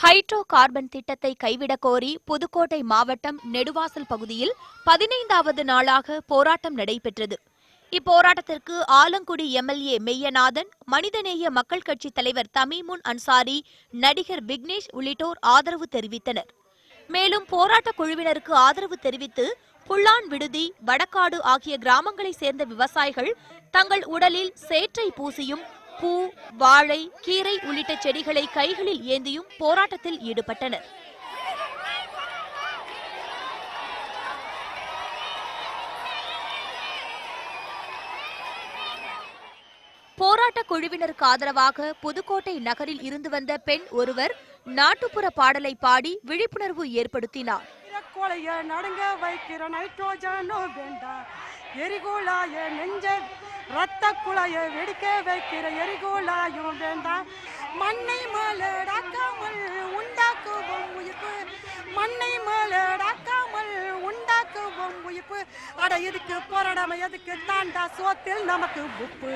Hydro carbon திட்டத்தை கைவிடக் கோரி புதுக்கோட்டை மாவட்டம் நெடுவாசல் பகுதியில் 15வது நாளாக போராட்டம் நடைபெற்றது. இப்போராட்டத்திற்கு ஆலங்குடி எம்எல்ஏ மெய்யநாதன், மனிதநேய மக்கள் கட்சி தலைவர் தமீமுன் அன்சாரி, நடிகர் விக்னேஷ் உள்ளிட்டோர் ஆதரவு தெரிவித்தனர். மேலும் போராட்டக் குழுவினருக்கு ஆதரவு தெரிவித்து புல்லான் விடுதி, வடக்காடு ஆகிய கிராமங்களைச் சேர்ந்த விவசாயிகள் தங்கள் உடலில் சேற்றை பூசியும் பூ, வாழை, கீரை உள்ளிட்ட செடிகளை கைகளில் ஏந்தியும் போராட்டத்தில் ஈடுபட்டனர். போராட்டக் குழுவினருக்கு ஆதரவாக புதுக்கோட்டை நகரில் இருந்து வந்த பெண் ஒருவர் நாட்டுப்புற பாடலை பாடி விழிப்புணர்வு ஏற்படுத்தினார். நடுங்க வைக்கிற நைட்ரோஜனோ வேண்டாம், எரிகோலாய நெஞ்ச ரத்த குழாய வெடிக்க வைக்கிற எரிகோலாயும் வேண்டாம், மண்ணை மலடாக்காமல் உண்டாக்குவோம் உயிர்ப்பு, மண்ணை மலடாக்காமல் உண்டாக்குவோம் உயிர்ப்பு, அட எதுக்கு போராடாம எதுக்கு தாண்டா சோத்தில் நமக்கு உப்பு.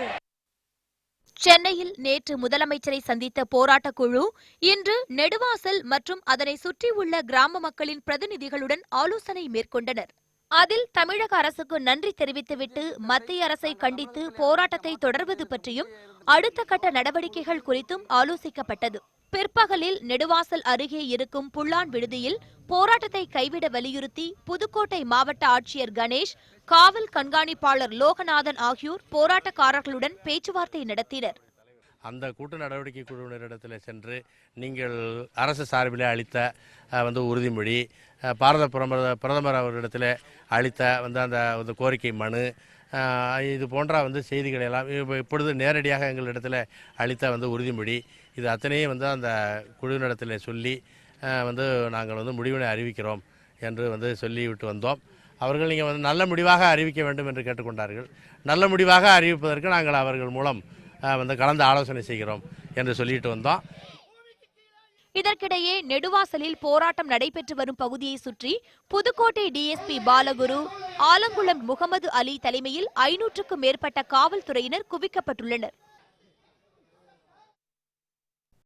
சென்னையில் நேற்று முதலமைச்சரை சந்தித்த போராட்டக் குழு இன்று நெடுவாசல் மற்றும் அதனை சுற்றியுள்ள கிராம மக்களின் பிரதிநிதிகளுடன் ஆலோசனை மேற்கொண்டனர். அதில் தமிழக அரசுக்கு நன்றி தெரிவித்துவிட்டு மத்திய அரசை கண்டித்து போராட்டத்தை தொடர்வது பற்றியும் அடுத்த கட்ட நடவடிக்கைகள் குறித்தும் ஆலோசிக்கப்பட்டது. பிற்பகலில் நெடுவாசல் அருகே இருக்கும் புல்லான் விடுதியில் போராட்டத்தை கைவிட வலியுறுத்தி புதுக்கோட்டை மாவட்ட ஆட்சியர் கணேஷ், காவல் கண்காணிப்பாளர் லோகநாதன் ஆகியோர் போராட்டக்காரர்களுடன் பேச்சுவார்த்தை நடத்தினர். அந்த கூட்டு நடவடிக்கை குழுவினரிடத்தில் சென்று நீங்கள் அரசு சார்பில் அளித்த உறுதிமொழி, பாரத பிரதமர் அவர்களிடத்தில் அளித்த அந்த கோரிக்கை மனு, இது போன்ற செய்திகள் எல்லாம் இப்பொழுது நேரடியாக எங்களிடத்தில் அளித்த உறுதிமொழி, இது அத்தனையும் அந்த குழுவினிடத்தில் சொல்லி நாங்கள் முடிவினை அறிவிக்கிறோம் என்று சொல்லிவிட்டு வந்தோம். அவர்கள் நீங்கள் நல்ல முடிவாக அறிவிக்க வேண்டும் என்று கேட்டுக்கொண்டார்கள். நல்ல முடிவாக அறிவிப்பதற்கு நாங்கள் அவர்கள் மூலம் கலந்து ஆலோசனை செய்கிறோம் என்று சொல்லிட்டு வந்தோம். இதற்கிடையே நெடுவாசலில் போராட்டம் நடைபெற்று வரும் பகுதியை சுற்றி புதுக்கோட்டை டிஎஸ்பி பாலகுரு, ஆலங்குளம் முகமது அலி தலைமையில் 500க்கும் மேற்பட்ட காவல்துறையினர் குவிக்கப்பட்டுள்ளனர்.